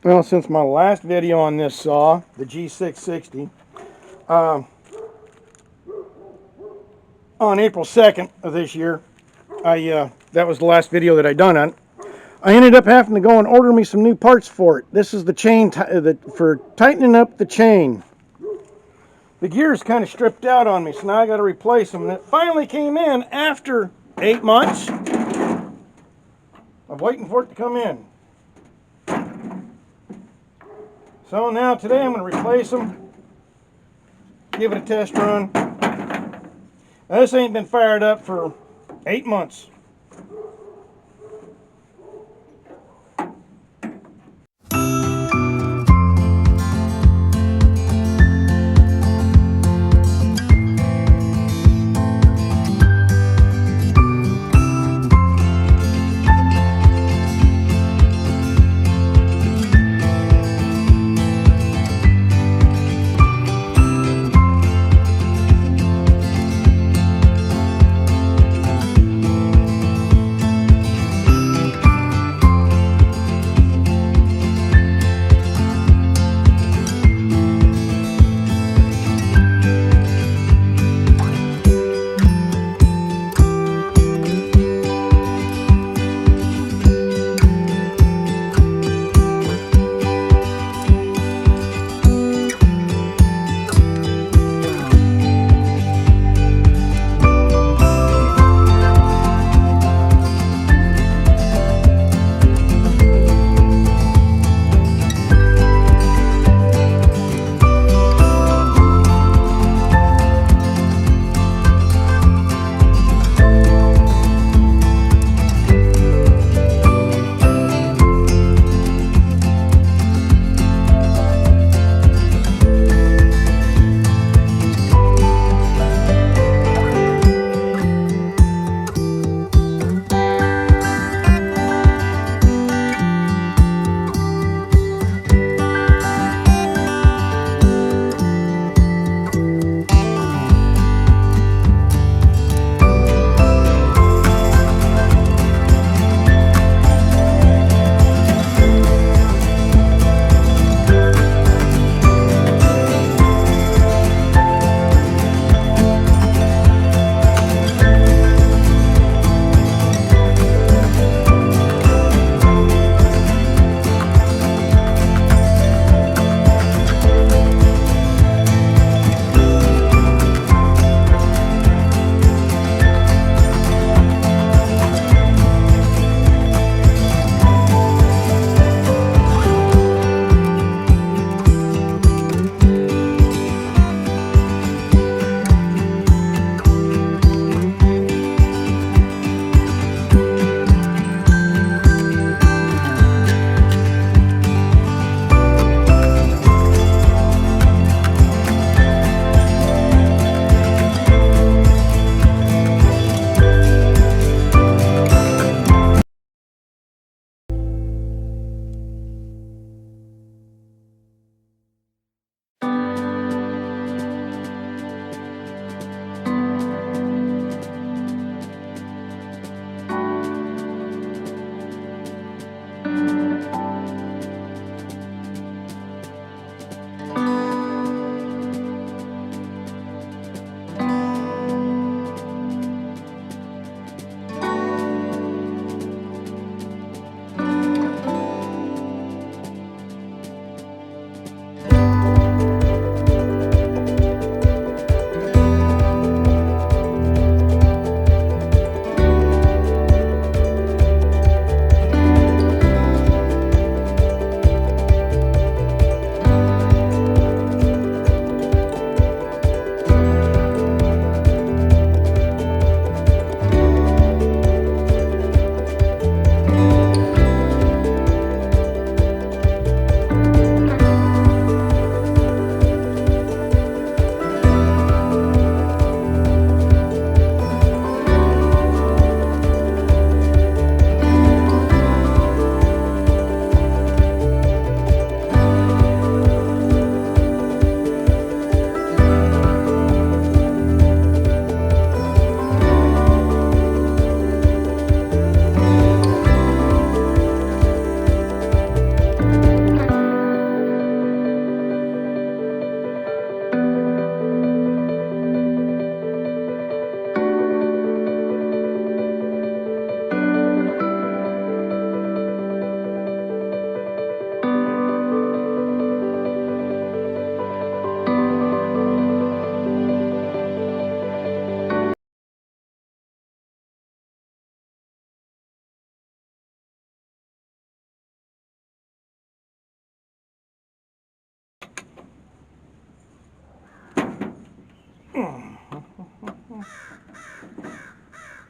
Well, since my last video on this saw, the G660, on April 2nd of this year, that was the last video that I done on. I ended up having to go and order me some new parts for it. This is the chain for tightening up the chain. The gear's kind of stripped out on me, so now I got to replace them. And it finally came in after 8 months of waiting for it to come in. So now today I'm going to replace them, give it a test run. Now this ain't been fired up for 8 months.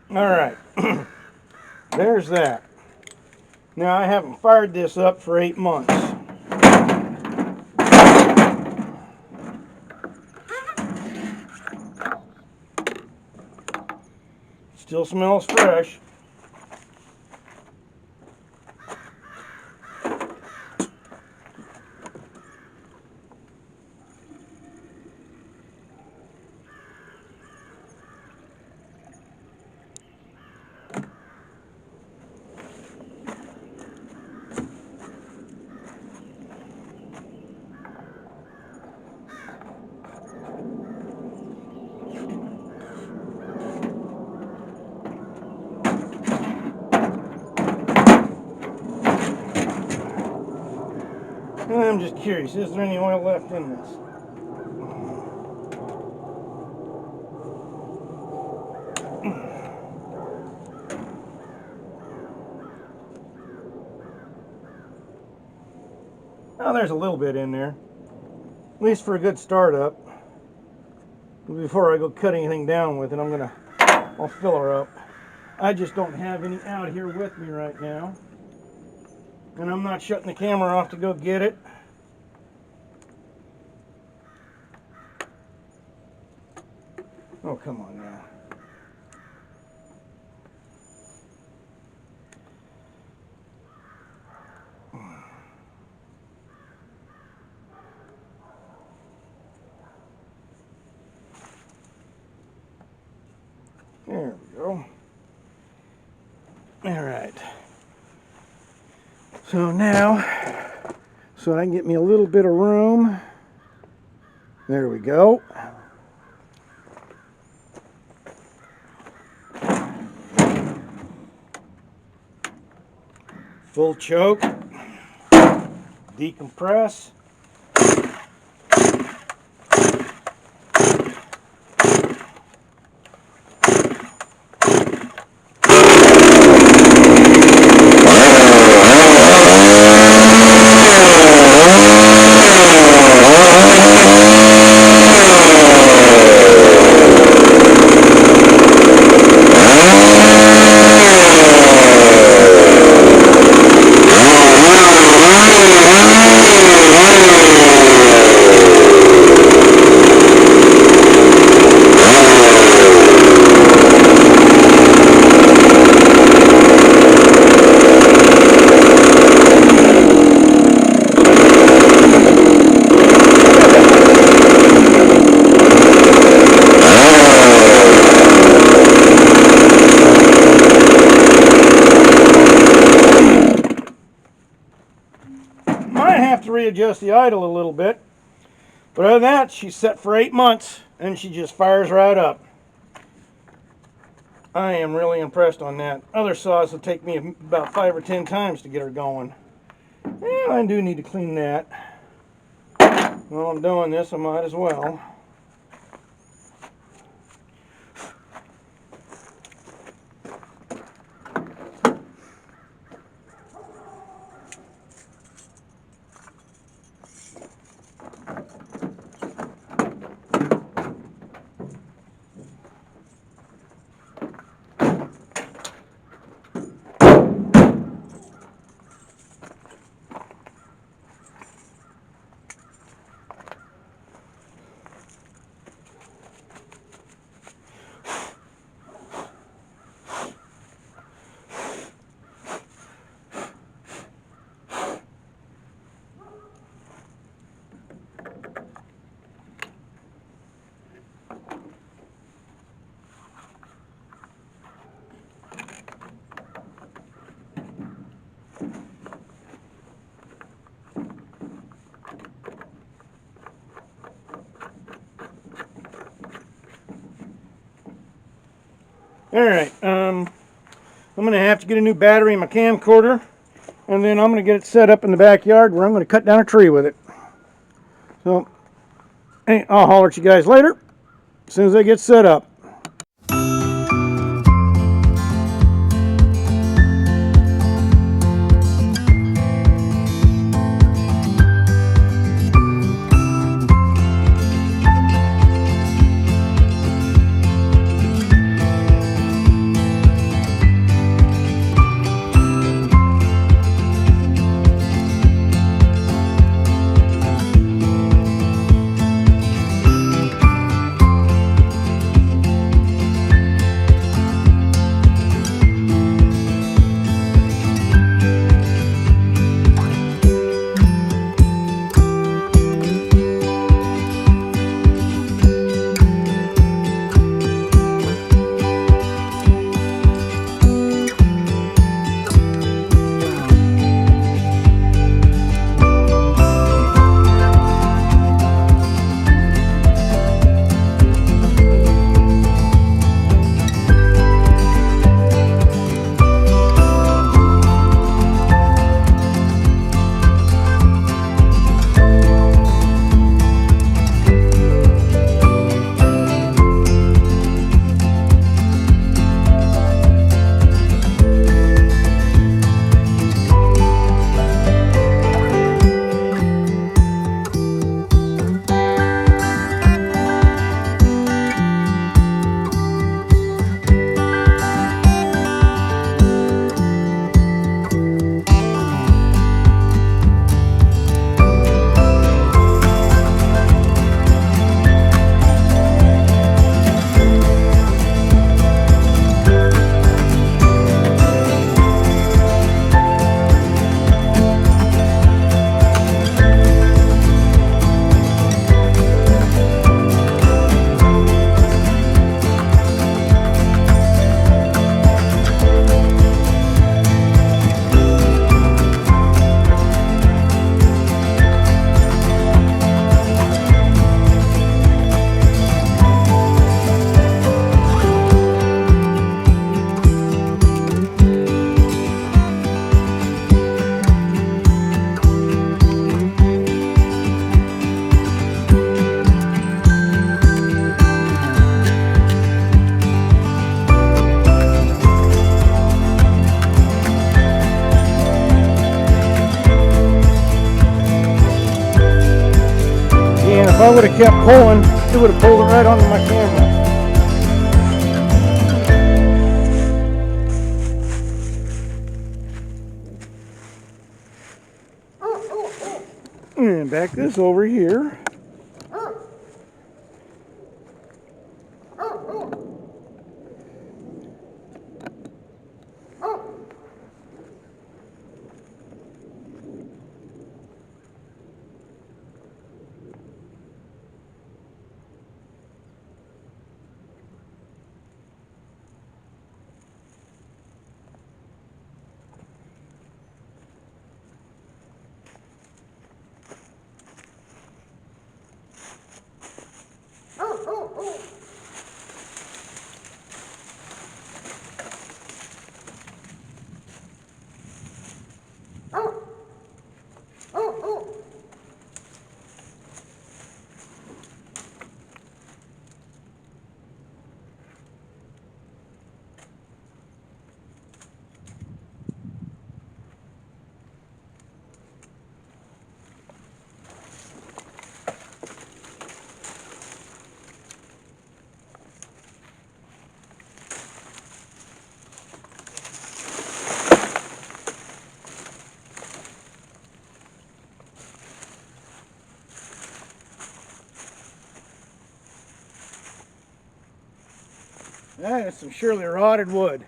Alright, there's that. Now I haven't fired this up for 8 months. Still smells fresh. I'm just curious, is there any oil left in this? Oh, there's a little bit in there. At least for a good startup. Before I go cut anything down with it, I'll fill her up. I just don't have any out here with me right now. And I'm not shutting the camera off to go get it. Oh, come on now. There we go. All right. So now, so I can get me a little bit of room. There we go. Full choke. Decompress. To readjust the idle a little bit, but other than that, she's set for 8 months and she just fires right up. I am really impressed on that. Other saws will take me about 5 or 10 times to get her going. And I do need to clean that. While I'm doing this, I might as well. Alright, I'm going to have to get a new battery in my camcorder, and then I'm going to get it set up in the backyard where I'm going to cut down a tree with it. So, hey, I'll holler at you guys later, as soon as I get set up. I would have kept pulling, it would have pulled it right onto my camera. And back this over here. That is some surely rotted wood.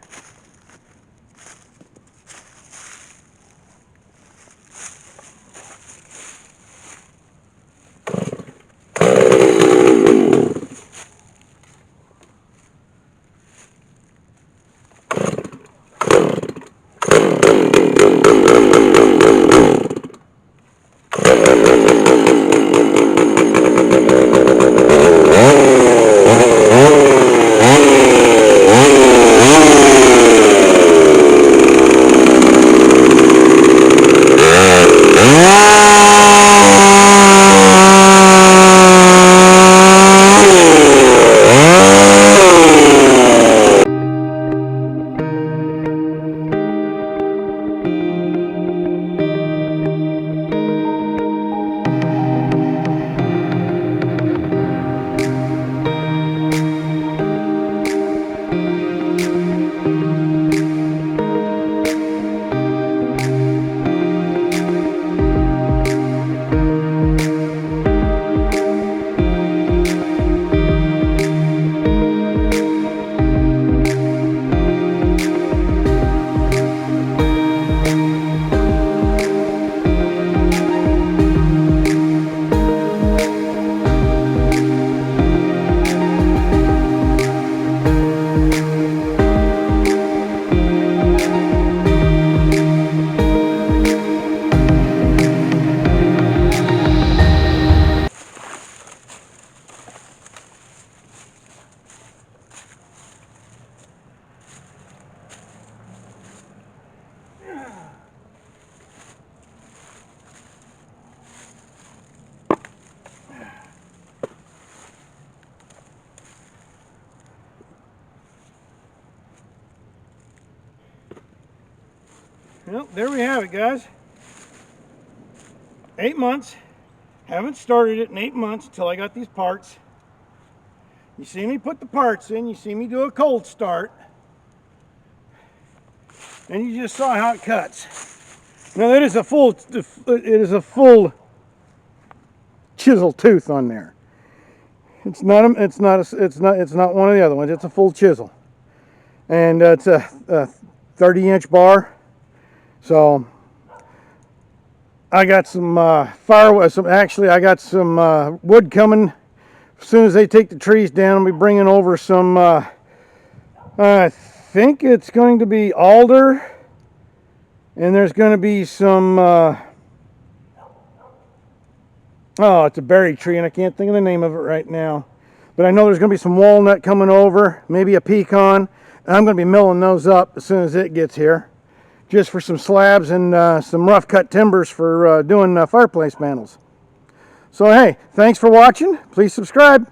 Well, there we have it, guys. 8 months. Haven't started it in 8 months until I got these parts. You see me put the parts in. You see me do a cold start. And you just saw how it cuts. Now it is a full chisel tooth on there. It's not one of the other ones. It's a full chisel. And it's a 30-inch bar. So I got some I got some wood coming. As soon as they take the trees down, I'll be bringing over some, I think it's going to be alder. And there's going to be some, oh, it's a berry tree, and I can't think of the name of it right now. But I know there's going to be some walnut coming over, maybe a pecan. And I'm going to be milling those up as soon as it gets here. Just for some slabs and some rough cut timbers for doing fireplace panels. So hey, thanks for watching. Please subscribe.